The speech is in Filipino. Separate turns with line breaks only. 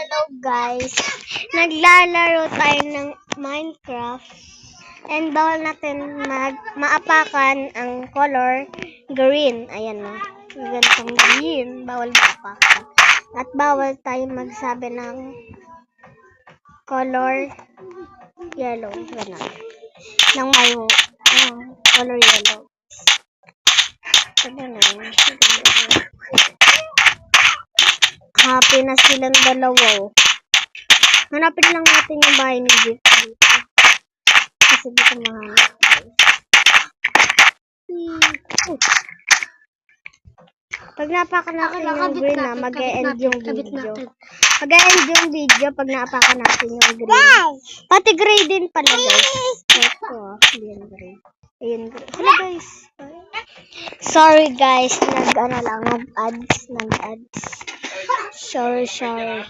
Hello guys, naglalaro tayo ng Minecraft and bawal natin maapakan ang color green. Ayan o, ganitong green, bawal maapakan. At bawal tayo magsabi ng color yellow, gano'n. Ng mayo, color yellow. Happy na silang dalawa. Hanapin lang natin yung bahay ni Jeep dito. Kasi dito mahanap. Pag napakan natin yung green na, mag-e-end yung video. Mag-e-end yung video pag napakan natin yung green. Pati gray din pala guys. Ito, ayan gray. Ayan gray. Hello guys. Sorry guys, nag-ads. Sorry.